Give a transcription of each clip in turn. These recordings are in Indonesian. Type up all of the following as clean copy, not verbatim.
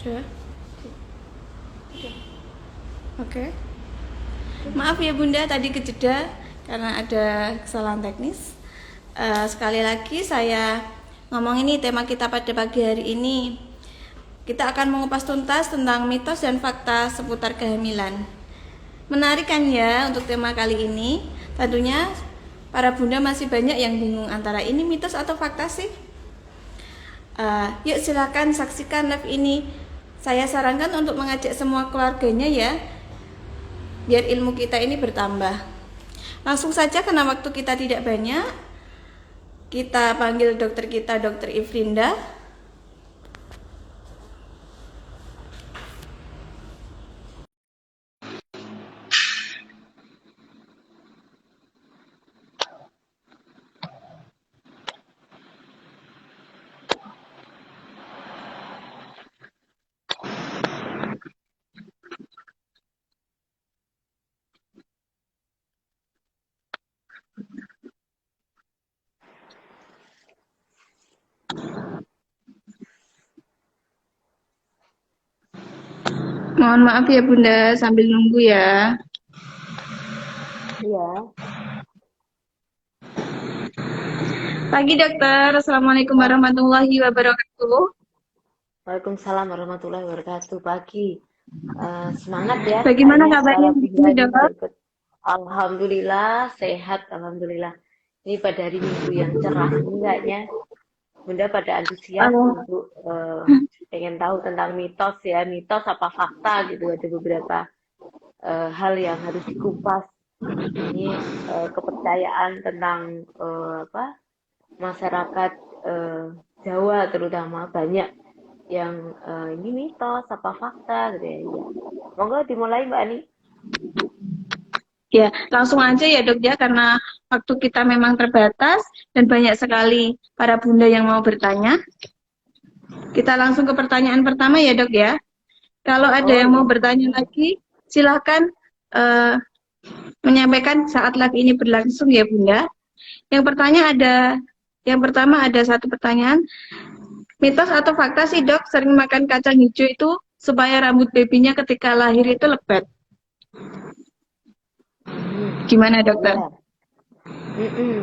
Sudah. Oke. Maaf ya Bunda, tadi kejeda karena ada kesalahan teknis. Sekali lagi saya ngomong ini tema kita pada pagi hari ini. Kita akan mengupas tuntas tentang mitos dan fakta seputar kehamilan. Menarik kan ya untuk tema kali ini? Tentunya para bunda masih banyak yang bingung antara ini mitos atau fakta sih. Yuk silakan saksikan live ini. Saya sarankan untuk mengajak semua keluarganya ya, biar ilmu kita ini bertambah. Langsung saja karena waktu kita tidak banyak, kita panggil dokter kita, Dokter Ifrinda. Mohon maaf ya Bunda, sambil nunggu ya. Iya, Pagi dokter, Assalamualaikum warahmatullahi wabarakatuh. Waalaikumsalam warahmatullahi wabarakatuh. Pagi, semangat ya. Bagaimana Kayaknya kabarnya para ini bunda ini dok? ikut. Alhamdulillah sehat, alhamdulillah. Ini pada hari Minggu yang cerah ini kayaknya bunda pada antusias Oh, untuk pengen tahu tentang mitos ya, mitos apa fakta gitu. Ada beberapa hal yang harus dikupas. Ini kepercayaan tentang apa masyarakat eh, Jawa terutama banyak yang ini mitos apa fakta gitu ya. Iya. Monggo dimulai Mbak Ani. ya, langsung aja ya dok ya, karena waktu kita memang terbatas dan banyak sekali para bunda yang mau bertanya. Kita langsung ke pertanyaan pertama ya dok ya. Kalau ada Oh yang mau iya. bertanya lagi, silahkan eh, menyampaikan saat live ini berlangsung ya bunda. Yang pertanyaan ada, yang pertama ada satu pertanyaan, mitos atau fakta sih dok, sering makan kacang hijau itu supaya rambut babynya ketika lahir itu lebat. Hmm, Gimana dokter? iya. Mm-mm.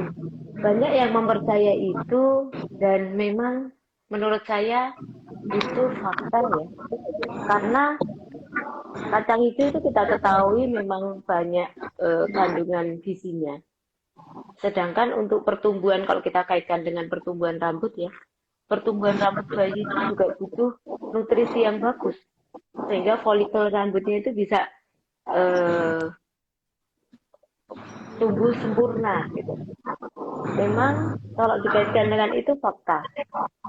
Banyak yang mempercaya itu dan memang menurut saya itu fakta ya. Karena kacang hijau itu kita ketahui memang banyak kandungan gizinya. Sedangkan untuk pertumbuhan kalau kita kaitkan dengan pertumbuhan rambut ya, pertumbuhan rambut bayi itu juga butuh nutrisi yang bagus sehingga folikel rambutnya itu bisa eh, tumbuh sempurna gitu. Memang kalau dikaitkan dengan itu fakta,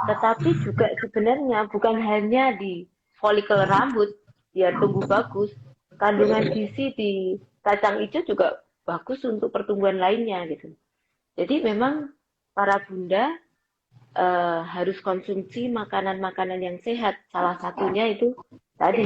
tetapi juga sebenarnya bukan hanya di folikel rambut biar tumbuh bagus, kandungan gizi di kacang hijau juga bagus untuk pertumbuhan lainnya gitu. Jadi memang para bunda harus konsumsi makanan-makanan yang sehat. Salah satunya itu tadi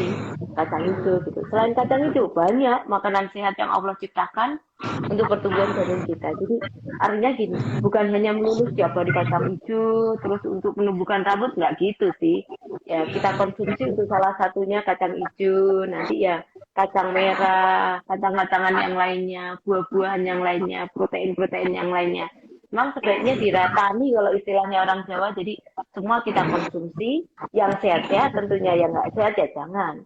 kacang hijau gitu. Selain kacang hijau banyak makanan sehat yang Allah ciptakan untuk pertumbuhan janin kita. Jadi artinya gini, bukan hanya melulu setiap hari kacang hijau terus untuk menumbuhkan rambut nggak gitu sih. Ya kita konsumsi untuk salah satunya kacang hijau, nanti ya kacang merah, kacang-kacangan yang lainnya, buah-buahan yang lainnya, protein-protein yang lainnya. Memang sebaiknya diratani kalau istilahnya orang Jawa. Jadi semua kita konsumsi yang sehat-sehat tentunya, yang nggak sehat ya jangan.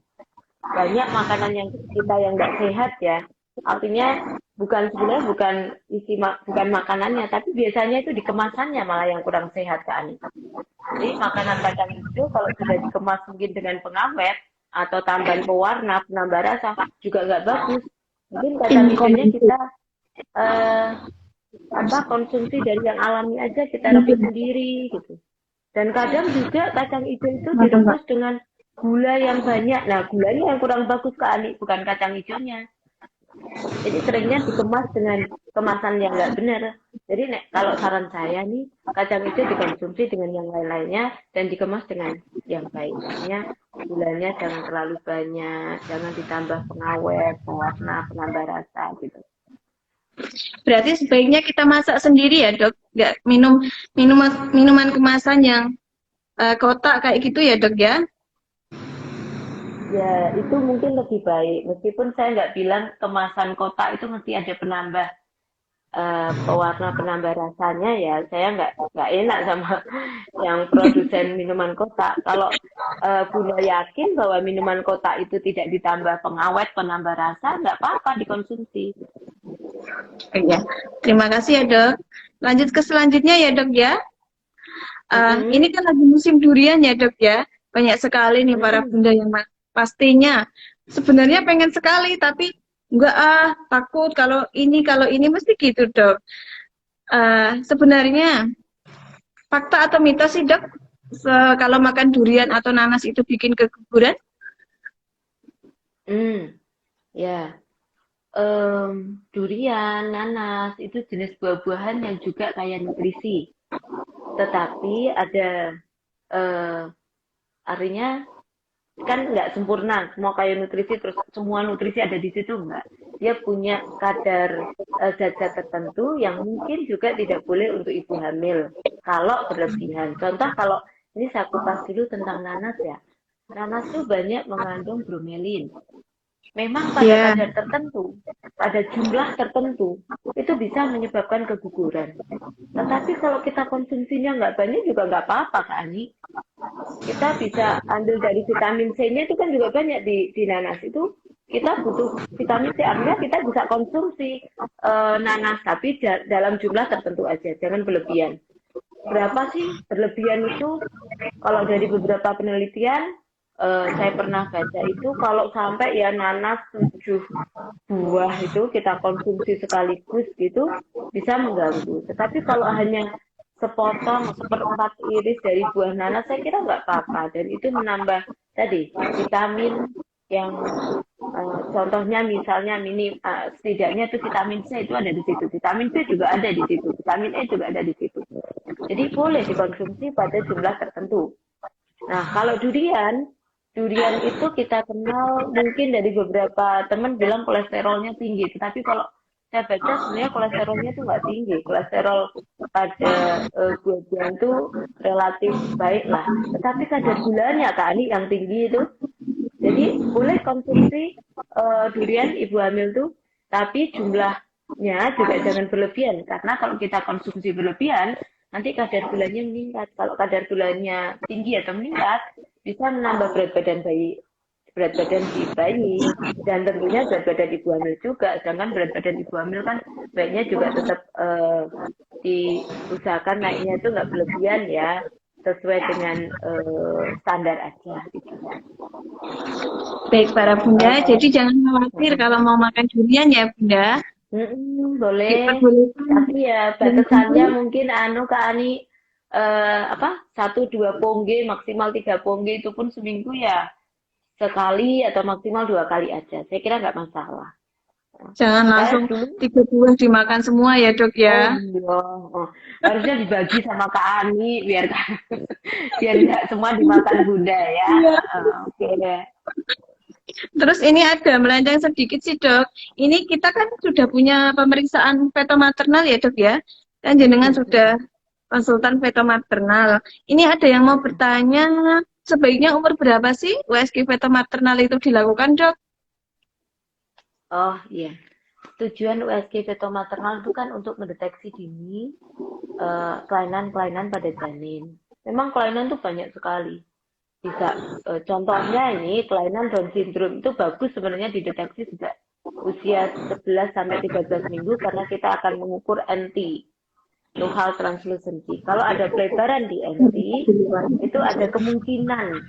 Banyak makanan yang kita yang nggak sehat ya. Artinya bukan sebenarnya bukan bukan makanannya, tapi biasanya itu di kemasannya malah yang kurang sehat kan. Jadi makanan kacang hijau kalau sudah dikemas mungkin dengan pengawet atau tambahan pewarna, penambah rasa juga nggak bagus. Mungkin kacang hijaunya kita eh, konsumsi dari yang alami aja kita rebus sendiri gitu. Dan kadang juga kacang hijau itu direbus dengan gula yang banyak. Nah, gulanya yang kurang bagus ke Ani, bukan kacang hijaunya. Jadi seringnya dikemas dengan kemasan yang nggak benar. Jadi kalau saran saya nih, kacang hijau dikonsumsi dengan yang lain-lainnya dan dikemas dengan yang baik. Artinya gulanya jangan terlalu banyak, jangan ditambah pengawet, pewarna, penambah rasa gitu. Berarti sebaiknya kita masak sendiri ya dok, nggak minum minuman kemasan yang kotak kayak gitu ya dok ya. Ya, itu mungkin lebih baik. Meskipun saya nggak bilang kemasan kotak itu mesti ada penambah pewarna penambah rasanya ya. Saya nggak enak sama yang produsen minuman kotak. Kalau Bunda yakin bahwa minuman kotak itu tidak ditambah pengawet, penambah rasa, nggak apa-apa dikonsumsi. Iya. Terima kasih ya dok. Lanjut ke selanjutnya ya dok ya. Ini Mm-mm, kan lagi musim durian ya dok ya. Banyak sekali nih para mm-mm. bunda yang pastinya sebenarnya pengen sekali tapi enggak takut kalau ini mesti gitu dok. Sebenarnya fakta atau mitos sih dok, kalau makan durian atau nanas itu bikin keguguran? Hmm, ya. Durian, nanas, itu jenis buah-buahan yang juga kaya nutrisi. Tetapi ada eh, artinya kan nggak sempurna, semua kaya nutrisi terus semua nutrisi ada di situ enggak. Dia punya kadar zat-zat tertentu yang mungkin juga tidak boleh untuk ibu hamil kalau berlebihan. Contoh kalau ini saya kupas dulu tentang nanas ya. Nanas tuh banyak mengandung bromelin. Memang pada Ya, kadar tertentu, pada jumlah tertentu, itu bisa menyebabkan keguguran. Tetapi kalau kita konsumsinya nggak banyak juga nggak apa-apa, Kak Ani. Kita bisa ambil dari vitamin C-nya itu kan juga banyak di nanas. Itu kita butuh vitamin C, artinya kita bisa konsumsi nanas, tapi dalam jumlah tertentu aja, jangan berlebihan. Berapa sih berlebihan itu? Kalau dari beberapa penelitian, saya pernah baca itu kalau sampai ya nanas 7 buah itu kita konsumsi sekaligus gitu bisa mengganggu. Tetapi kalau hanya sepotong, seperempat iris dari buah nanas, saya kira nggak apa-apa. Dan itu menambah tadi vitamin yang contohnya misalnya setidaknya itu vitamin C itu ada di situ, vitamin B juga ada di situ, vitamin E juga ada di situ. Jadi boleh dikonsumsi pada jumlah tertentu. Nah, kalau durian, durian itu kita kenal mungkin dari beberapa teman bilang kolesterolnya tinggi. Tetapi kalau saya baca sebenarnya kolesterolnya itu nggak tinggi. Kolesterol pada buah-buahan itu relatif baik lah. Tetapi kadar gulanya Kak Ani yang tinggi itu. Jadi boleh konsumsi durian ibu hamil tuh, tapi jumlahnya juga jangan berlebihan. Karena kalau kita konsumsi berlebihan, nanti kadar gulanya meningkat. Kalau kadar gulanya tinggi atau meningkat, bisa menambah berat badan si bayi, dan tentunya berat badan ibu hamil juga. Sedangkan berat badan ibu hamil kan baiknya juga tetap diusahakan naiknya itu nggak berlebihan ya, sesuai dengan standar aja gitu. baik para bunda. Eh, Jadi jangan khawatir kalau mau makan durian ya bunda. boleh. Diperbolehkan Tapi ya yang batasannya penting mungkin Kak Ani apa 1 2 pongge maksimal 3 pongge itu pun seminggu ya sekali atau maksimal 2 kali aja. Saya kira nggak masalah. jangan Saya langsung dulu 3 buah dimakan semua ya dok ya. oh iya harusnya dibagi sama Kak Ani biar biar nggak semua dimakan Bunda ya. Iya. Oke deh. Terus ini ada melenceng sedikit sih dok. Ini kita kan sudah punya pemeriksaan feto maternal ya dok ya. Kan jenengan sudah konsultan feto maternal. Ini ada yang mau bertanya, sebaiknya umur berapa sih USG feto maternal itu dilakukan dok? Oh iya. Tujuan USG fetal maternal itu kan untuk mendeteksi dini kelainan-kelainan pada janin. Memang kelainan tuh banyak sekali. Bisa contohnya ini kelainan Down syndrome itu bagus sebenarnya dideteksi sejak usia 11 sampai 13 minggu karena kita akan mengukur NT, nuchal translucency. Kalau ada pelebaran di NT, itu ada kemungkinan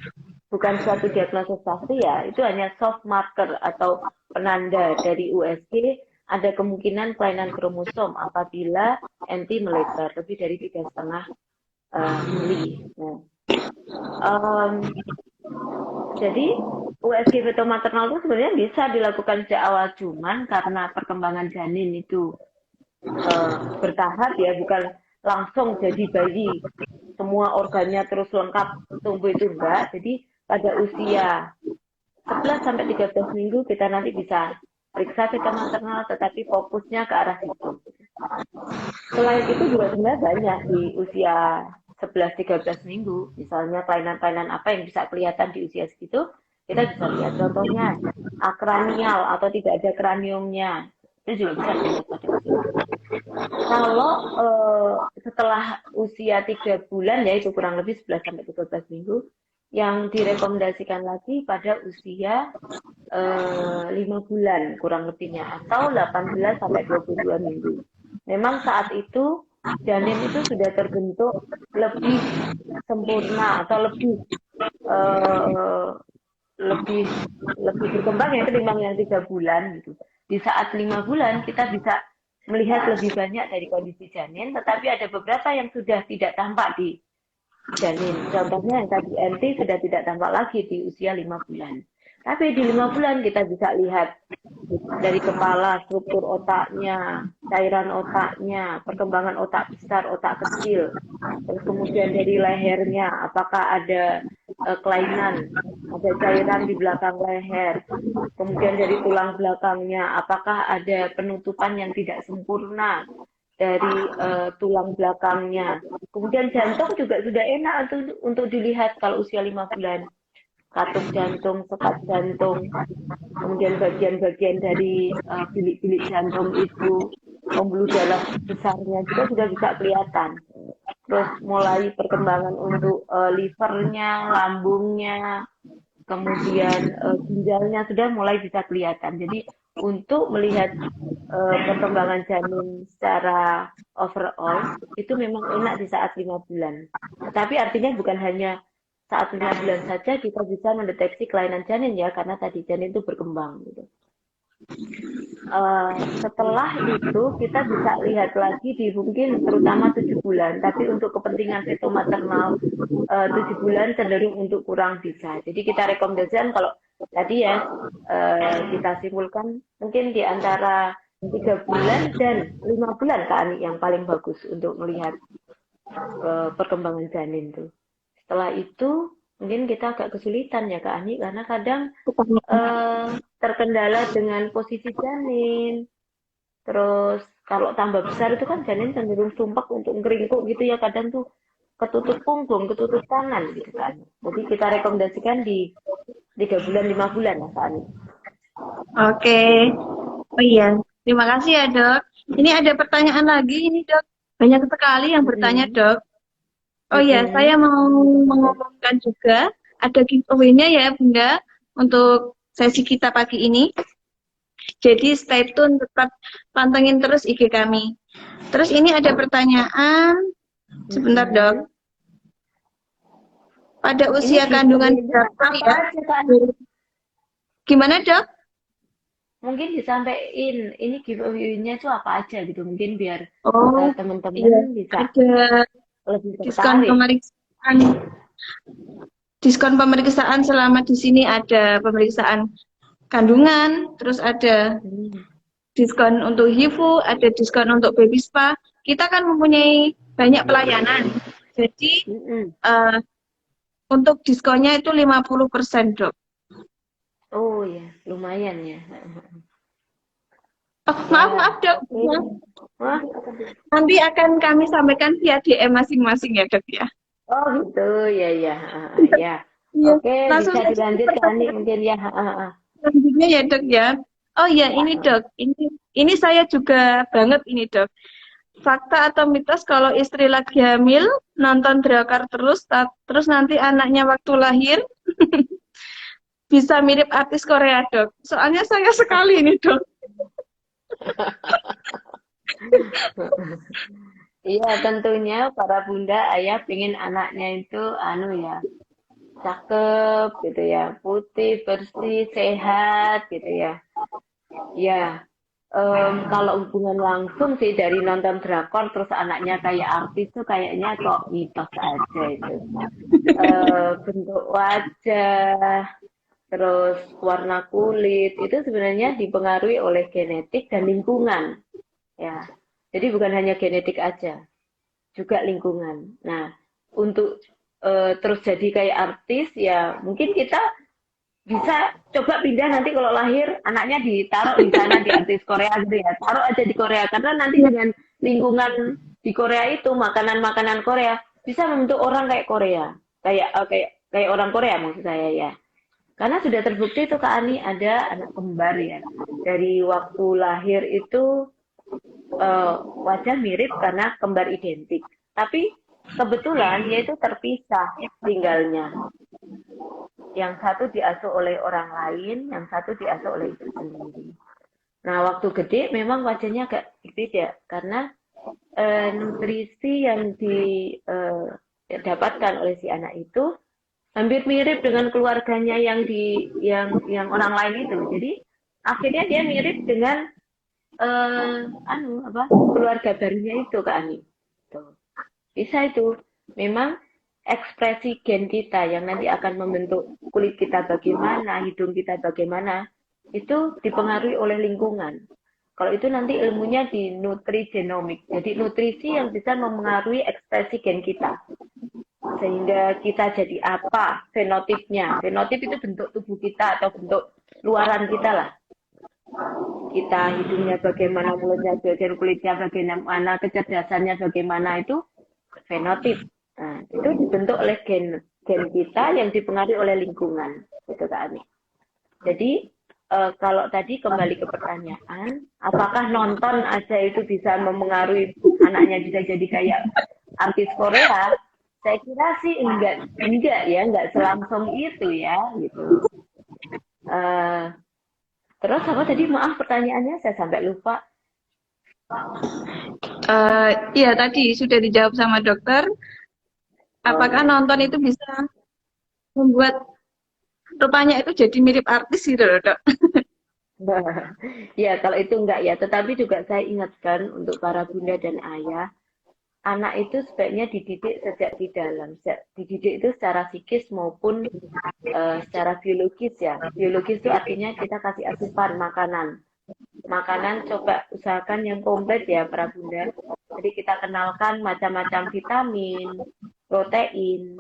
bukan suatu diagnosis pasti ya, itu hanya soft marker atau penanda dari USG ada kemungkinan kelainan kromosom apabila NT melebar lebih dari 3,5 mili. Nah, um, jadi USG fetal maternal itu sebenarnya bisa dilakukan sejak awal cuman karena perkembangan janin itu bertahap ya, bukan langsung jadi bayi semua organnya terus lengkap tumbuh itu enggak. Jadi pada usia 11 sampai 13 minggu kita nanti bisa periksa fetal maternal tetapi fokusnya ke arah situ. Selain itu juga sebenarnya banyak di usia 11-13 minggu, misalnya kelainan-kelainan apa yang bisa kelihatan di usia segitu, Kita bisa lihat contohnya akranial atau tidak ada kraniumnya. Itu juga bisa dilihat pada usia 7 bulan. Kalau setelah usia 3 bulan, yaitu kurang lebih 11 sampai 13 minggu, yang direkomendasikan lagi pada usia 5 bulan kurang lebihnya, atau 18 sampai 22 minggu. Memang saat itu janin itu sudah terbentuk lebih sempurna atau eh, lebih lebih berkembang ya ketimbang yang 3 bulan gitu. Di saat 5 bulan kita bisa melihat lebih banyak dari kondisi janin, tetapi ada beberapa yang sudah tidak tampak di janin. Contohnya yang tadi NT sudah tidak tampak lagi di usia 5 bulan. Tapi di 5 bulan kita bisa lihat dari kepala, struktur otaknya, cairan otaknya, perkembangan otak besar, otak kecil. Terus kemudian dari lehernya, apakah ada kelainan, ada cairan di belakang leher. Kemudian dari tulang belakangnya, apakah ada penutupan yang tidak sempurna dari tulang belakangnya. Kemudian jantung juga sudah enak untuk dilihat kalau usia 5 bulan. Katup jantung, sekat jantung, kemudian bagian-bagian dari bilik-bilik jantung itu, pembuluh darah besarnya juga sudah bisa kelihatan. Terus mulai perkembangan untuk livernya, lambungnya, kemudian ginjalnya sudah mulai bisa kelihatan. Jadi untuk melihat perkembangan janin secara overall itu memang enak di saat 5 bulan. Tapi artinya bukan hanya saat 5 bulan saja kita bisa mendeteksi kelainan janin ya, karena tadi janin itu berkembang gitu. Setelah itu kita bisa lihat lagi di mungkin terutama 7 bulan, tapi untuk kepentingan fitomaternal 7 bulan cenderung untuk kurang bisa. Jadi kita rekomendasikan kalau tadi ya kita simpulkan mungkin di antara 3 bulan dan 5 bulan Kak Ani yang paling bagus untuk melihat perkembangan janin tuh. Setelah itu mungkin kita agak kesulitan ya Kak Ani, karena kadang terkendala dengan posisi janin. Terus kalau tambah besar itu kan janin cenderung sumpek untuk ngeringkuk gitu ya, kadang tuh ketutup punggung, ketutup tangan gitu kan. Jadi kita rekomendasikan di 3 bulan, 5 bulan ya Kak Ani. Oke. Oh iya, terima kasih ya dok. Ini ada pertanyaan lagi ini dok. Banyak sekali yang bertanya dok. Oh iya, saya mau mengumumkan juga ada giveaway-nya ya Bunda untuk sesi kita pagi ini. Jadi stay tune, tetap pantengin terus IG kami. Terus ini ada pertanyaan, sebentar dok. Pada usia kandungan berapa ya? Gimana dok? Mungkin disampaikan ini giveaway-nya itu apa aja gitu, mungkin biar teman-teman bisa ada lebih diskon tertarik. Pemeriksaan selama di sini ada pemeriksaan kandungan, terus ada diskon untuk HIFU, ada diskon untuk baby spa. Kita kan mempunyai banyak pelayanan. Jadi untuk diskonnya itu 50% dok. Oh ya, lumayan ya. Oh, maaf dok. Nanti akan kami sampaikan via DM masing-masing ya dok ya. Oh gitu, ya. Oke, bisa dilanjutkan nih mungkin ya. Selanjutnya ya dok ya. Oh ya, ini dok. Ini saya juga banget ini dok. Fakta atau mitos kalau istri lagi hamil nonton drakor terus nanti anaknya waktu lahir bisa mirip artis Korea dok. Soalnya saya sekali ini dok. Iya, tentunya para bunda ayah pengen anaknya itu cakep gitu ya, putih, bersih, sehat gitu ya. Ya, kalau hubungan langsung sih dari nonton drakor terus anaknya kayak artis tuh kayaknya kok mitos aja itu. Bentuk wajah, terus warna kulit itu sebenarnya dipengaruhi oleh genetik dan lingkungan. Ya, jadi bukan hanya genetik aja, juga lingkungan. Nah, untuk terus jadi kayak artis ya mungkin kita bisa coba pindah nanti kalau lahir anaknya ditaruh di sana di artis Korea gitu ya, taruh aja di Korea karena nanti dengan lingkungan di Korea itu makanan-makanan Korea bisa membentuk orang kayak Korea, kayak orang Korea maksud saya ya. Karena sudah terbukti itu Kak Ani ada anak kembar ya. Dari waktu lahir itu wajah mirip karena kembar identik. Tapi kebetulan dia itu terpisah tinggalnya. Yang satu diasuh oleh orang lain, yang satu diasuh oleh ibu sendiri. Nah, waktu gede memang wajahnya agak beda karena nutrisi yang didapatkan oleh si anak itu hampir mirip dengan keluarganya yang orang lain itu. Jadi akhirnya dia mirip dengan keluarga barunya itu Kak Ani. Tuh. Bisa itu. Memang ekspresi gen kita yang nanti akan membentuk kulit kita bagaimana, hidung kita bagaimana, itu dipengaruhi oleh lingkungan. Kalau itu nanti ilmunya di nutrigenomik. Jadi nutrisi yang bisa mempengaruhi ekspresi gen kita. Sehingga kita jadi apa fenotipnya. Fenotip itu bentuk tubuh kita atau bentuk luaran kita lah. Kita hidungnya bagaimana, mulutnya, bagian kulitnya bagaimana, kecerdasannya bagaimana, itu fenotip. Nah, itu dibentuk oleh gen kita yang dipengaruhi oleh lingkungan. Itu Kak Ani. Jadi kalau tadi kembali ke pertanyaan, apakah nonton aja itu bisa mempengaruhi anaknya bisa jadi kayak artis Korea? Saya kira sih enggak selangsung itu ya, gitu. Terus apa tadi? Maaf pertanyaannya saya sampai lupa. Iya tadi sudah dijawab sama dokter. Apakah nonton itu bisa membuat rupanya itu jadi mirip artis gitu loh, Dok? Ya, kalau itu enggak ya. Tetapi juga saya ingatkan untuk para bunda dan ayah, anak itu sebaiknya dididik sejak di dalam. Dididik itu secara psikis maupun secara biologis ya. Biologis itu artinya kita kasih asupan makanan. Makanan coba usahakan yang komplit ya para bunda. Jadi kita kenalkan macam-macam vitamin, protein,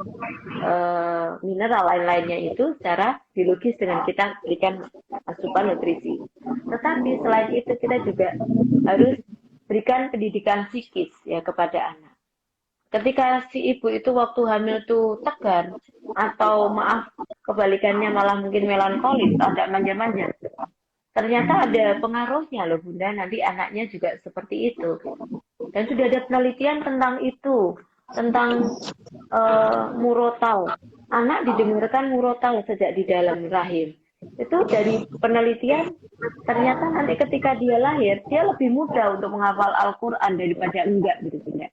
mineral lain-lainnya itu secara biologis dengan kita berikan asupan nutrisi. Tetapi selain itu kita juga harus berikan pendidikan psikis ya kepada anak. Ketika si ibu itu waktu hamil tuh tegar atau maaf kebalikannya malah mungkin melankolis, agak manja-manja. Ternyata ada pengaruhnya loh Bunda, nanti anaknya juga seperti itu. Dan sudah ada penelitian tentang itu, tentang murotal. Anak didengarkan murotal sejak di dalam rahim. Itu dari penelitian, ternyata nanti ketika dia lahir, dia lebih mudah untuk menghafal Al-Quran daripada enggak gitu Bunda.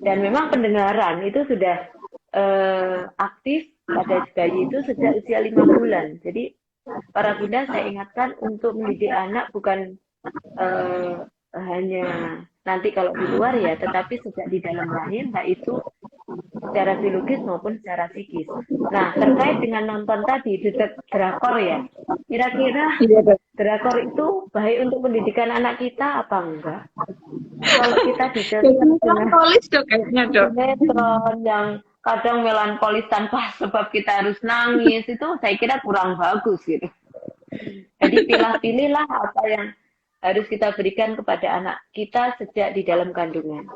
Dan memang pendengaran itu sudah aktif pada bayi itu sejak usia 5 bulan. Jadi para bunda saya ingatkan untuk mendidik anak bukan hanya nanti kalau di luar ya, tetapi sejak di dalam rahim, itu secara biologis maupun secara psikis. Nah, terkait dengan nonton tadi, drakor ya, kira-kira drakor itu baik untuk pendidikan anak kita apa enggak? Kalau kita diceritakan melankolis dok kayaknya dok. Sinetron yang kadang melankolis tanpa sebab kita harus nangis, itu saya kira kurang bagus gitu. Jadi pilih-pilihlah apa yang harus kita berikan kepada anak kita sejak di dalam kandungan.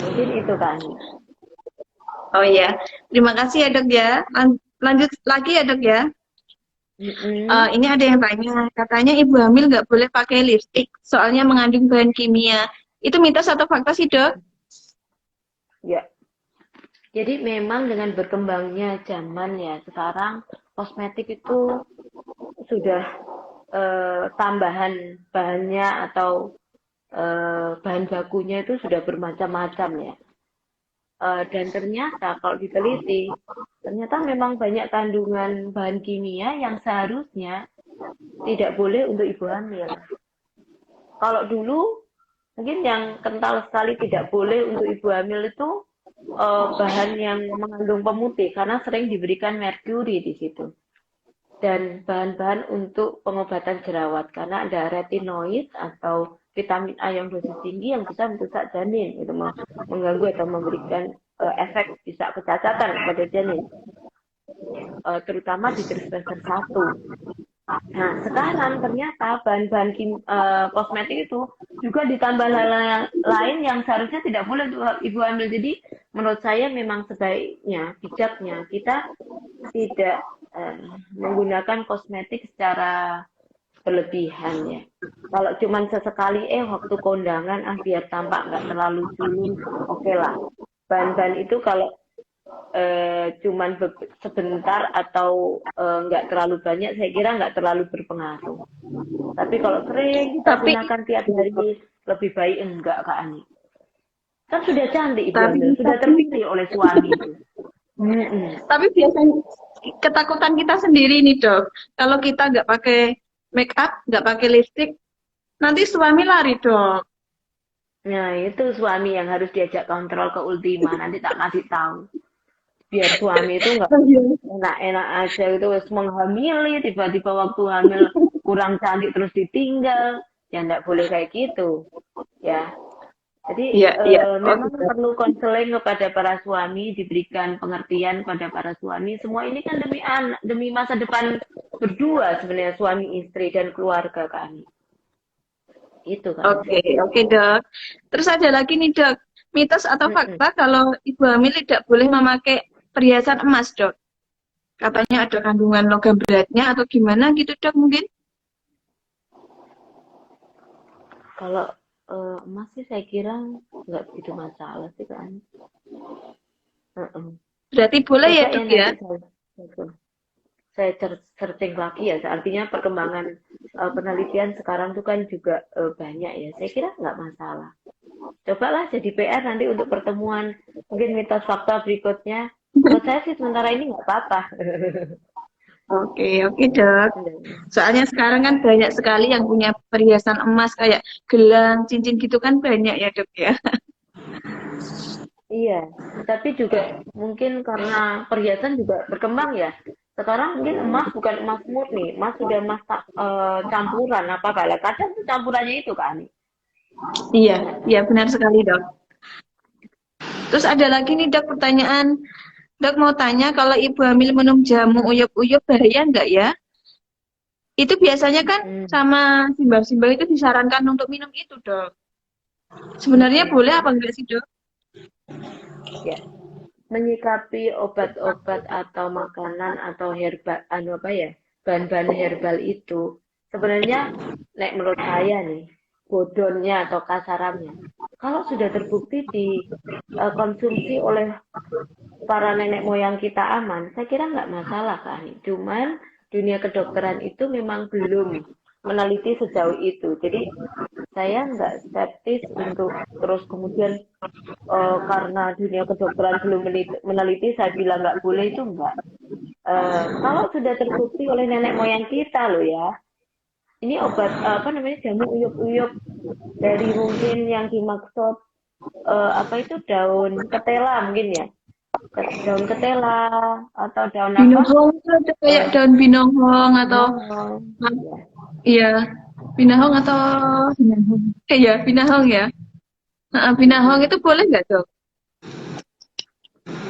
Mungkin itu kan. Oh iya, terima kasih ya dok ya. Lanjut lagi ya dok ya. Ini ada yang tanya, katanya ibu hamil nggak boleh pakai lipstik, soalnya mengandung bahan kimia. Itu mitos atau fakta sih dok? Ya, jadi memang dengan berkembangnya zaman ya, sekarang kosmetik itu sudah tambahan bahannya atau bahan bakunya itu sudah bermacam-macam ya. Dan ternyata kalau diteliti, ternyata memang banyak kandungan bahan kimia yang seharusnya tidak boleh untuk ibu hamil. Kalau dulu mungkin yang kental sekali tidak boleh untuk ibu hamil itu bahan yang mengandung pemutih karena sering diberikan merkuri di situ. Dan bahan-bahan untuk pengobatan jerawat karena ada retinoid atau vitamin A yang dosis tinggi yang bisa merusak janin, itu mengganggu atau memberikan efek bisa kecacatan pada janin, terutama di trimester 1. Nah, sekarang ternyata bahan-bahan kosmetik itu juga ditambah hal lain yang seharusnya tidak boleh untuk ibu hamil. Jadi menurut saya memang sebaiknya, bijaknya kita tidak menggunakan kosmetik secara berlebihan ya. Kalau cuman sesekali waktu kondangan biar tampak nggak terlalu culun, oke lah. Bahan-bahan itu kalau cuman sebentar atau nggak terlalu banyak, saya kira nggak terlalu berpengaruh. Tapi kalau sering kita Tapi gunakan tiap hari, lebih baik enggak Kak Ani. Kan sudah cantik ibu tapi hamil, sudah tapi terpilih oleh suami itu. tapi biasanya ketakutan kita sendiri nih dok. Kalau kita nggak pakai make up, nggak pakai lipstick, nanti suami lari dok. Nah itu suami yang harus diajak kontrol ke Ultima. Nanti tak kasih tahu. Biar suami itu nggak enak-enak aja gitu, wes menghamili, tiba-tiba waktu hamil kurang cantik terus ditinggal. Ya nggak boleh kayak gitu. Ya, jadi Iya, iya. Oke, memang perlu konseling kepada para suami, diberikan pengertian kepada para suami. Semua ini kan demi anak, demi masa depan berdua sebenarnya suami istri dan keluarga kan. Itu kan. oke, oke, dok. Terus ada lagi nih dok, mitos atau Mm-mm. fakta kalau ibu hamil tidak boleh memakai perhiasan emas dok. Katanya ada kandungan logam beratnya atau gimana gitu dok mungkin? Kalau emas sih saya kira nggak begitu masalah sih kan. Heeh. Berarti boleh ya Coba ya dok ya? nanti saya searching lagi ya. Artinya perkembangan penelitian sekarang tuh kan juga banyak ya. Saya kira nggak masalah. Cobalah jadi PR nanti untuk pertemuan mungkin mitos fakta berikutnya. Menurut saya sih sementara ini nggak apa-apa. Oke, oke dok. Soalnya sekarang kan banyak sekali yang punya perhiasan emas kayak gelang, cincin gitu kan banyak ya dok ya. Iya, tapi juga mungkin karena perhiasan juga berkembang ya. Sekarang mungkin emas bukan emas murni, emas sudah emas campuran apa kalah. Kadang tuh campurannya itu kan. Iya, iya benar sekali dok. Terus ada lagi nih dok pertanyaan. Dok mau tanya kalau ibu hamil minum jamu uyup-uyup bahaya nggak ya? Itu biasanya kan Hmm, sama simbang-simbang itu disarankan untuk minum itu dok. Sebenarnya mm-mm. boleh apa enggak sih dok? Ya, menyikapi obat-obat atau makanan atau herbal, anu apa ya, bahan-bahan herbal itu sebenarnya, nek menurut saya nih, bodonnya atau kasarannya, kalau sudah terbukti dikonsumsi oleh para nenek moyang kita aman, saya kira nggak masalah kan. Cuman dunia kedokteran itu memang belum meneliti sejauh itu. Jadi saya nggak skeptis untuk terus kemudian karena dunia kedokteran belum meneliti, saya bilang nggak boleh itu enggak. Kalau sudah terbukti oleh nenek moyang kita loh ya, ini obat apa namanya jamu uyup-uyup dari mungkin yang dimaksud apa itu daun ketela mungkin ya, daun ketela atau daun apa? Binohong itu ada kayak Eh, daun binohong atau Binohong. Ya. iya binohong atau binahong. Iya binahong ya. Nah, binahong Mm-mm. itu boleh nggak dok?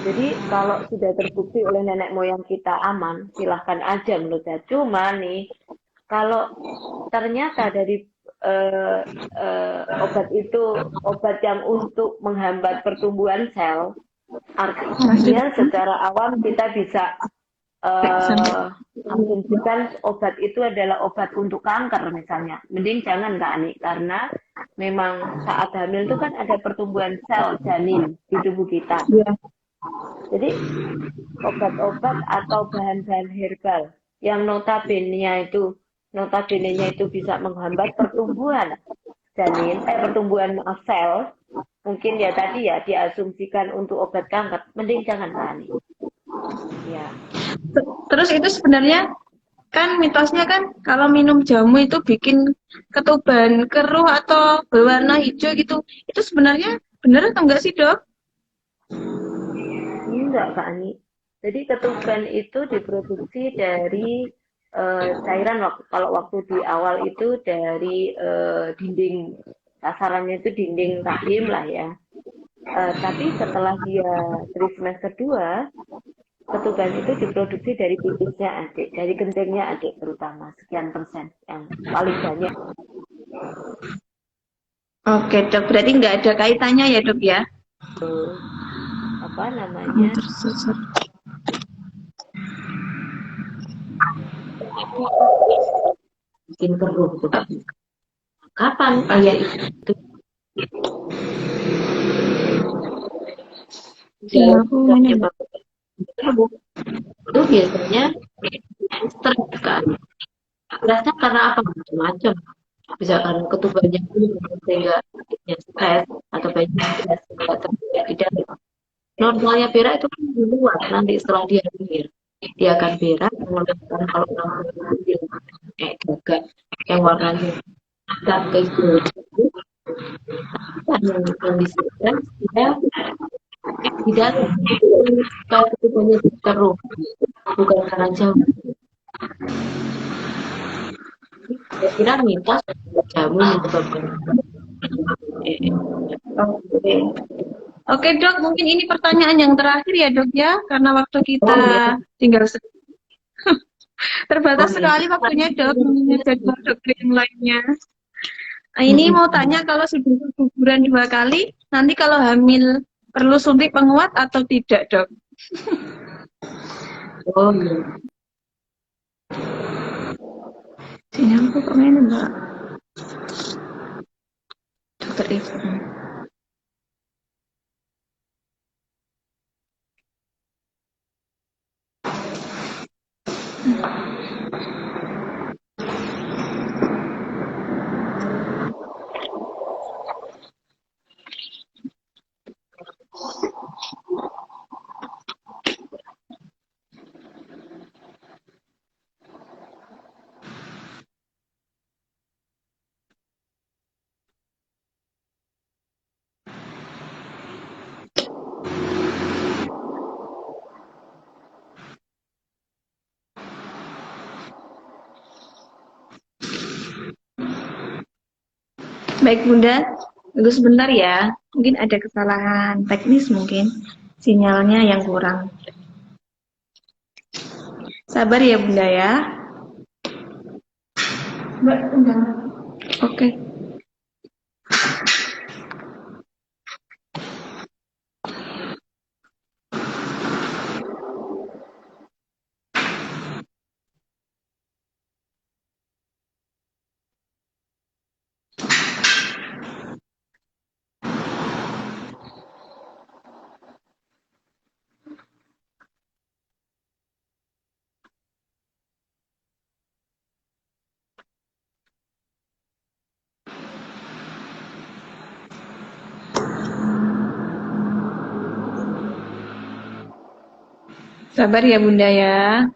Jadi kalau sudah terbukti oleh nenek moyang kita aman, silahkan aja menurut saya. Cuma nih, kalau ternyata dari eh, obat itu obat yang untuk menghambat pertumbuhan sel, artinya secara awam kita bisa eh asumsikan obat itu adalah obat untuk kanker misalnya. Mending jangan Kak Ani, karena memang saat hamil itu kan ada pertumbuhan sel janin di tubuh kita. Iya. Jadi obat-obat atau bahan-bahan herbal yang notabene-nya itu bisa menghambat pertumbuhan janin, pertumbuhan sel, mungkin ya tadi ya diasumsikan untuk obat kanker, mending jangan Kak. Ya. Terus itu sebenarnya kan mitosnya kan kalau minum jamu itu bikin ketuban keruh atau berwarna hijau gitu. Itu sebenarnya benar atau enggak sih, Dok? Enggak, Kak Ani. Jadi ketuban itu diproduksi dari cairan kalau waktu di awal itu dari dinding sasarannya itu dinding rahim lah ya. Tapi setelah dia trimester 2, ketuban itu diproduksi dari pipisnya adik, dari kencingnya adik terutama sekian persen yang paling banyak. Oke dok, berarti nggak ada kaitannya ya dok ya? Apa namanya, Tersusur. bikin keruh gitu. Kapan Oh ya, itu sinyalku ini mbak. penyebab keruh? Itu biasanya stres kan. Stresnya karena apa? Macam-macam. Bisa karena ketubannya sehingga akhirnya stres atau banyak stres sehingga terjadi tidak. Normalnya berak itu kan di luar, nanti setelah dia lahir dia akan berak mengeluarkan kalau orang kayak gagak yang warnanya hitam ke hijau yang kondisi stres dia di dalam kalau ketubannya keruh bukan karena jauh. Saya kira mitos jamu menyebabkan Oke. Oke dok, mungkin ini pertanyaan yang terakhir ya dok ya, karena waktu kita oh ya tinggal oh terbatas ya sekali waktunya dok, mengingat jadwal dokter yang lainnya. Nah, ini mau tanya kalau sudah guguran 2 kali, nanti kalau hamil perlu suntik penguat atau tidak dok? oh ya Sinyalku kok ini mbak, dokter Ibu. Baik Bunda, tunggu sebentar ya. Mungkin ada kesalahan teknis mungkin. Sinyalnya yang kurang. Sabar ya Bunda ya. Mbak, enggak. Oke. Sabar ya Bunda ya.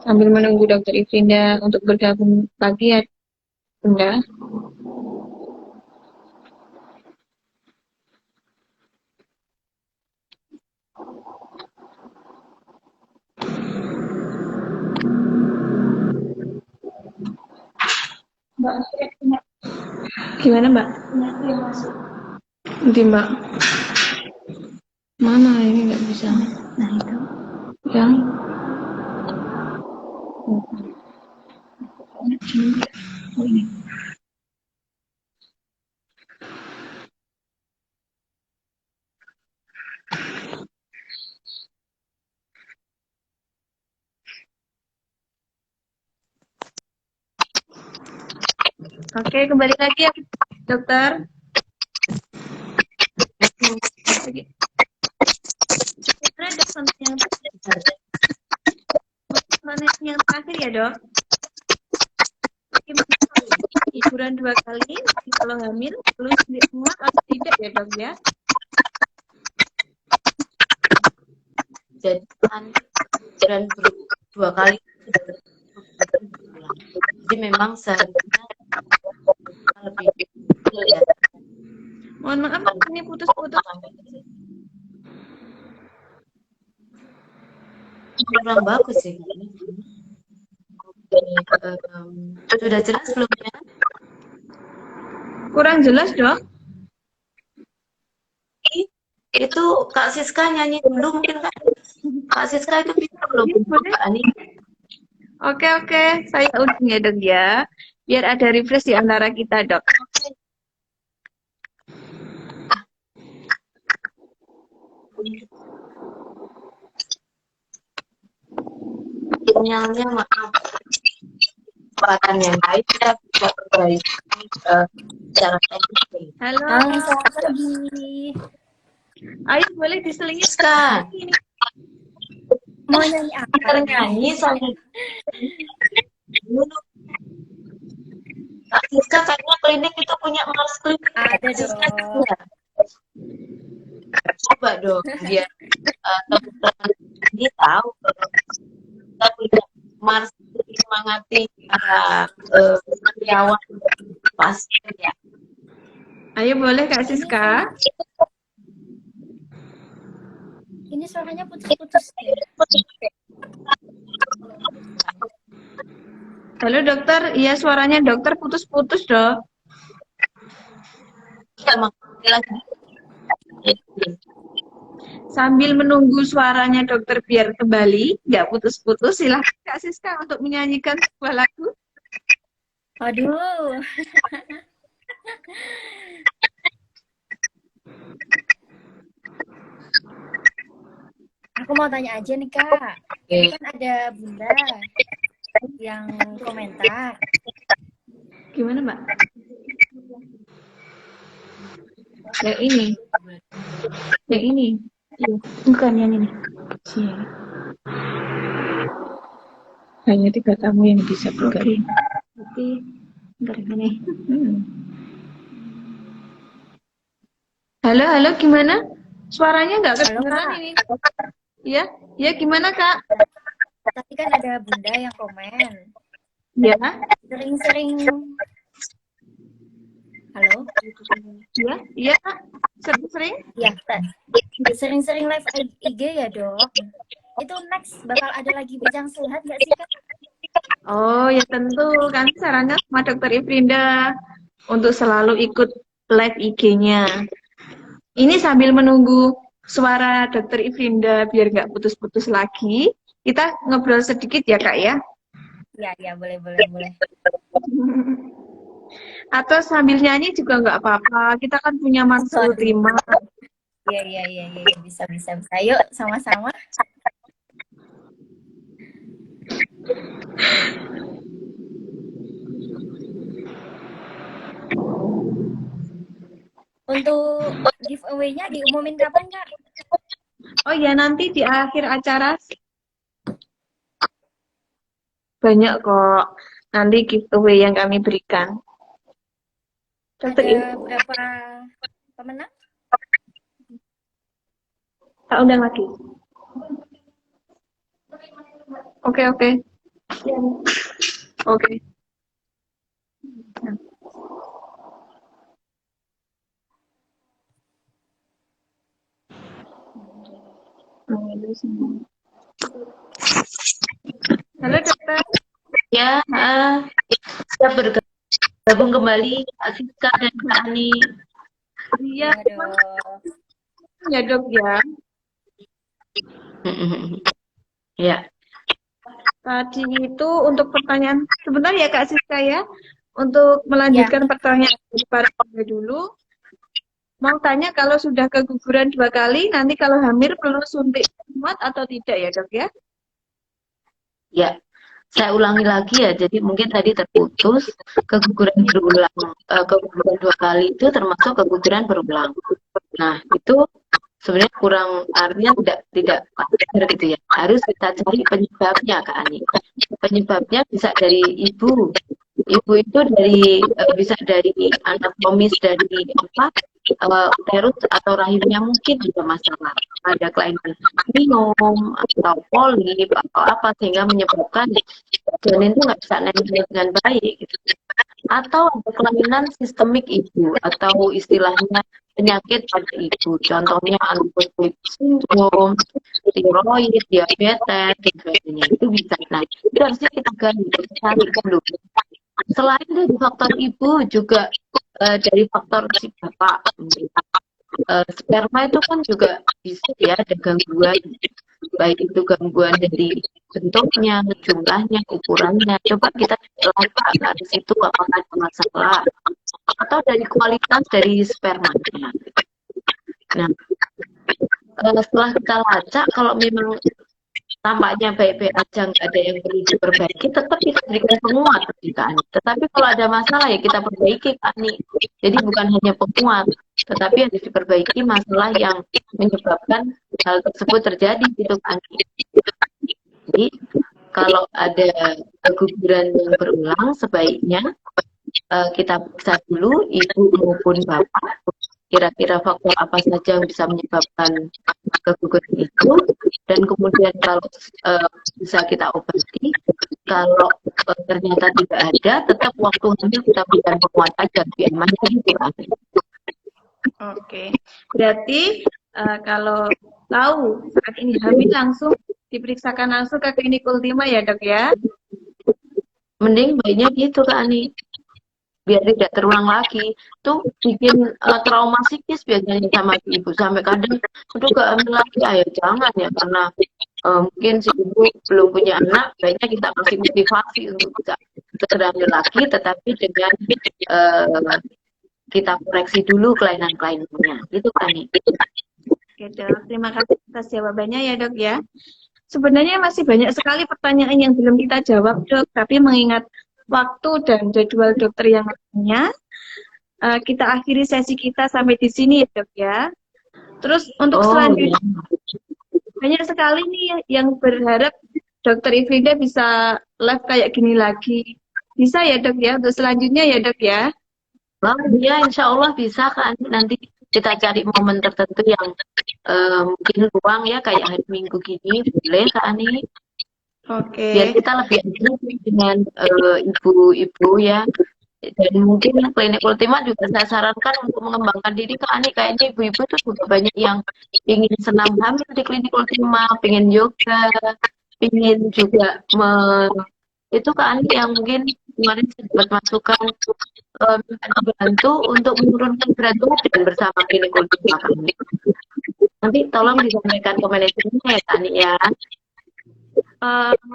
Sambil menunggu Dokter Ivinda untuk bergabung lagi ya Bunda. Mbak, gimana Mbak? Nanti Mbak. Mana ini nggak bisa. Nah itu. Yang. Oh ini. Oke, kembali lagi ya, dokter. Oke. Sebenarnya yang terakhir ya, Dok. Gimana hiburan 2 kali kalau hamil perlu suntik muat atau tidak ya, Dok ya? Jadi dan 2 kali jadi memang seharusnya lebih ya. Mohon maaf, ini putus-putus. Kurang bagus sih. Sudah jelas belum ya? Kurang jelas, Dok. Itu Kak Siska nyanyi dulu mungkin Kak Siska itu bisa belum Boleh. Ani? Oke, saya ulang ya, Dok ya. Biar ada refresh di antara kita, Dok. Sinyalnya maaf. Kesempatan yang baik ya bisa perbaiki cara teknik. Halo. Selamat pagi. Ayo boleh diselingi Siska. Mau nyanyi apa? Nyanyi sambil Kak Siska kayaknya klinik itu punya Mars Klinik. Ada Siska dong. ya? Coba dong biar teman-teman ini tahu kita punya Mars semangati para karyawan pasien ya. Ayo boleh Kak Siska. Ini suaranya putus-putus ya. Halo dokter, iya suaranya dokter putus-putus, Dok. Kita lagi. Sambil menunggu suaranya dokter biar kembali, nggak putus-putus, silahkan Kak Siska untuk menyanyikan sebuah lagu. Aduh. Aku mau tanya aja nih Kak. Ini kan ada Bunda yang komentar. Gimana Mbak? Yang ini. Yang ini. Iya. Bukan yang ini. Iya. Hanya 3 tamu yang bisa bergabung. Tapi enggak ini. Halo, gimana? Suaranya nggak kedengeran ini. Ya, gimana Kak? Tapi kan ada Bunda yang komen. Ya. Sering-sering. Halo? Iya Kak. Sering-sering? Iya, sering-sering live IG ya Dok. Itu next bakal ada lagi bincang sehat nggak sih Kak? Oh ya tentu, kami sarankan sama Dokter Ifrinda untuk selalu ikut live IG-nya. Ini sambil menunggu suara Dokter Ifrinda biar nggak putus-putus lagi, kita ngobrol sedikit ya Kak ya? Iya, boleh. Atau sambil nyanyi juga nggak apa-apa, kita kan punya mantul terima. Iya, bisa. Yuk, sama-sama. Untuk giveaway-nya diumumin kapan, Kak? Oh ya, nanti di akhir acara banyak kok nanti giveaway yang kami berikan. Ada berapa pemenang? Tak undang lagi. Oke. Halo dokter. Ya, kita bergabung kembali Kak Siska dan Kak Ani. Iya, ya dok ya. Ya. Tadi itu untuk pertanyaan sebentar ya Kak Siska ya. Untuk melanjutkan pertanyaan para pemirsa dulu. Mau tanya kalau sudah keguguran 2 kali, nanti kalau hamil perlu suntik muat atau tidak ya dok ya? Ya, Saya ulangi lagi ya, jadi mungkin tadi terputus. Keguguran berulang, keguguran 2 kali itu termasuk keguguran berulang. Nah, itu sebenarnya kurang, artinya tidak wajar gitu ya. Harus kita cari penyebabnya, Kak Ani. Penyebabnya bisa dari ibu. Ibu itu bisa dari anatomis, dari apa, uterus atau rahimnya mungkin ada masalah, ada kelainan minum atau polip atau apa, sehingga menyebabkan janin itu nggak bisa nempel dengan baik gitu. Atau ada kelainan sistemik ibu atau istilahnya penyakit pada ibu, contohnya antipospolip sindrom, tiroid, diabetes, dan sebagainya. Itu bisa. Nah, itu harusnya kita gali, kita cari dulu. Selain dari faktor ibu, juga dari faktor si bapak. Sperma itu kan juga bisa ya ada gangguan, baik itu gangguan dari bentuknya, jumlahnya, ukurannya. Coba kita lihat dari situ apakah ada masalah, atau dari kualitas dari spermanya. Nah, setelah kita lacak, kalau memang tampaknya baik-baik aja, nggak ada yang perlu diperbaiki, tetap kita berikan penguat Kak Ani. Tetapi kalau ada masalah ya kita perbaiki Kak Ani. Jadi bukan hanya penguat, tetapi harus diperbaiki masalah yang menyebabkan hal tersebut terjadi gitu Kak Ani. Jadi kalau ada keguguran yang berulang, sebaiknya kita periksa dulu ibu maupun bapak, kira-kira faktor apa saja yang bisa menyebabkan keguguran itu, dan kemudian kalau bisa kita obati. Kalau ternyata tidak ada, tetap waktu hamil kita berikan penguat aja, biar aman gitu kan. Oke, berarti kalau tahu saat ini hamil langsung diperiksakan langsung ke klinik Ultima ya dok ya? Mending baiknya gitu Kak Ani, biar tidak terulang lagi. Tuh bikin trauma psikis biasanya sama ibu, sampai kadang udah gak hamil lagi, ayo jangan ya, karena mungkin si ibu belum punya anak, baiknya kita kasih motivasi untuk bisa segera hamil lagi, tetapi dengan kita koreksi dulu kelainan-kelainannya, gitu kan nih. Oke dok, terima kasih atas jawabannya ya dok ya. Sebenarnya masih banyak sekali pertanyaan yang belum kita jawab dok, tapi mengingat waktu dan jadwal dokter yang lainnya, kita akhiri sesi kita sampai di sini ya dok ya. Terus untuk selanjutnya, banyak sekali nih yang berharap dokter Ivinda bisa live kayak gini lagi. Bisa ya dok ya, untuk selanjutnya ya dok ya. Bang, ya insya Allah bisa kan, nanti kita cari momen tertentu yang mungkin luang ya, kayak hari Minggu gini, boleh Kak Ani. Oke. Biar kita lebih aktif dengan ibu-ibu ya. Dan mungkin klinik Ultima juga saya sarankan untuk mengembangkan diri Kak Ani. Kayaknya ibu-ibu tuh juga banyak yang ingin senam hamil di klinik Ultima, pengen yoga, ingin juga itu Kak Ani yang mungkin kemarin sempat masukan bantu untuk menurunkan berat badan bersama klinik Ultima Kak Ani. Nanti tolong disampaikan ke manajemennya ya Kak Ani ya.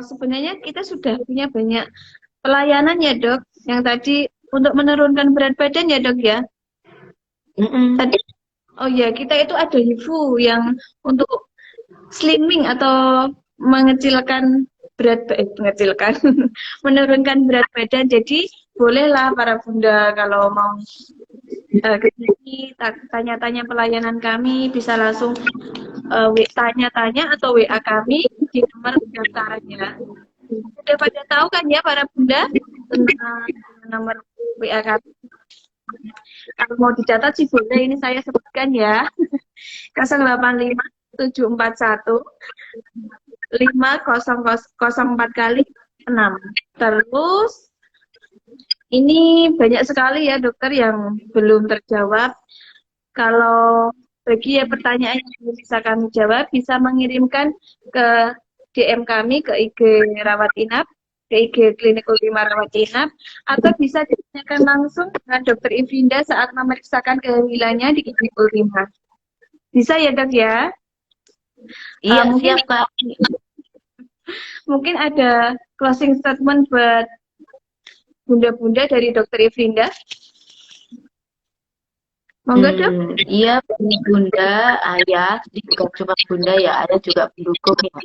Sebenarnya kita sudah punya banyak pelayanan ya dok, yang tadi untuk menurunkan berat badan ya dok ya. Tadi, oh ya, kita itu ada HIFU yang untuk slimming atau mengecilkan mengecilkan menurunkan berat badan. Jadi bolehlah para bunda kalau mau ke sini tanya-tanya pelayanan kami, bisa langsung tanya-tanya atau WA kami di nomor pendaftarannya. Sudah pada tahu kan ya para bunda tentang nomor WA kami? Kalau mau dicatat sih boleh, ini saya sebutkan ya. 085 741 5004 kali 6. Terus ini banyak sekali ya dokter yang belum terjawab. Kalau bagi ya pertanyaan yang belum bisa kami jawab, bisa mengirimkan ke DM kami ke IG Rawat Inap, ke IG Klinik Ultima Rawat Inap, atau bisa ditanyakan langsung dengan Dokter Ivinda saat memeriksakan kehamilannya di Klinik Ultima. Bisa ya dok ya? Iya siap Kak. Mungkin ada closing statement buat bunda-bunda dari Dokter Ivinda. Monggo dok. Iya bunda, ayah, jadi bukan cuma bunda ya, ayah juga pendukung ya.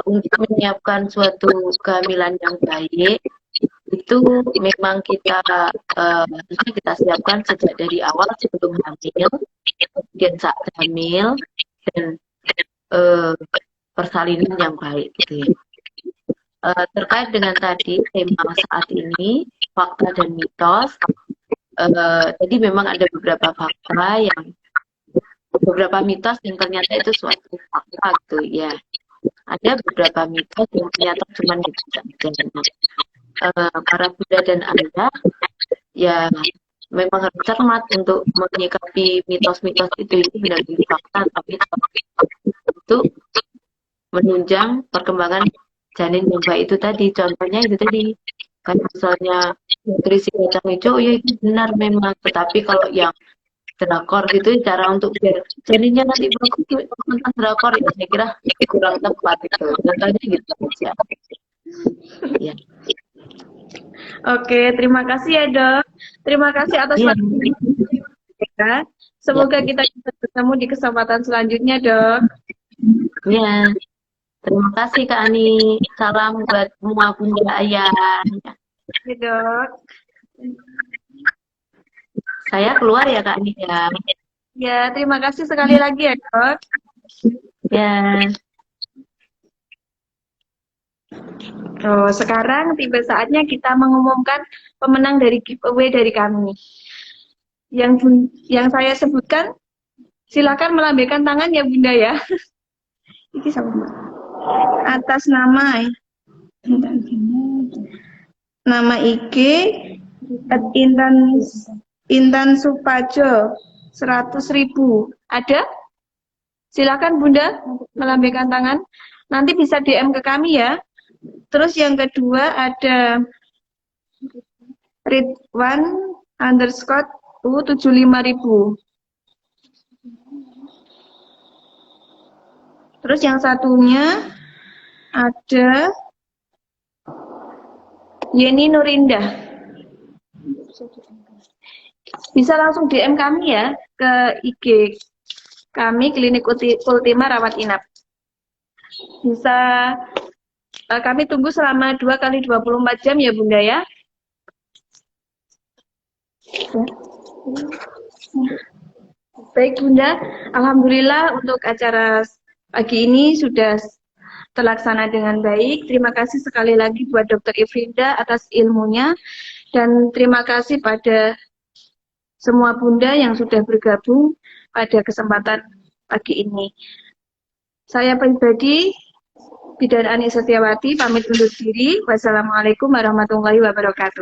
untuk menyiapkan suatu kehamilan yang baik itu memang harusnya kita siapkan sejak dari awal sebelum hamil, kemudian saat hamil dan eh, persalinan yang baik gitu ya. Terkait dengan tadi tema saat ini fakta dan mitos, jadi memang ada beberapa mitos yang ternyata itu suatu fakta gitu ya. Ada beberapa mitos yang ternyata cuma dibaca saja. Para Buddha dan Anda ya memang harus cermat untuk menyikapi mitos-mitos itu benar-benar fakta, tapi untuk menunjang perkembangan janin yang baik itu tadi. Contohnya itu tadi, kan misalnya nutrisi kacang hijau, ya itu benar memang. Tetapi kalau yang drakor gitu, cara untuk biar janinnya nanti bagus itu tentang drakor, ya saya kira kurang tepat itu. Contohnya gitu aja. Ya. Oke, terima kasih ya dok. Terima kasih atas Iya. waktunya. Semoga kita bisa bertemu di kesempatan selanjutnya dok. Ya. Terima kasih Kak Ani. Salam buat semua bunda ayah. Oke dok. Saya keluar ya Kak Ani ya. Ya, terima kasih sekali lagi ya dok. Ya. Sekarang tiba saatnya kita mengumumkan pemenang dari giveaway dari kami. Yang saya sebutkan, silakan melambaikan tangan ya bunda ya. Ini sama atas nama IG Intan Supajo 100.000. Ada? Silakan bunda melambaikan tangan. Nanti bisa DM ke kami ya. Terus yang kedua ada Ridwan_U75.000. Terus yang satunya ada Yeni Nurindah. Bisa langsung DM kami ya ke IG kami Klinik Ultima Rawat Inap. Bisa kami tunggu selama 2x24 jam ya bunda ya. Baik bunda, alhamdulillah untuk acara pagi ini sudah terlaksana dengan baik. Terima kasih sekali lagi buat Dr. Ifrinda atas ilmunya dan terima kasih pada semua bunda yang sudah bergabung pada kesempatan pagi ini. Saya pribadi Bidan Ani Setiawati pamit undur diri. Wassalamualaikum warahmatullahi wabarakatuh.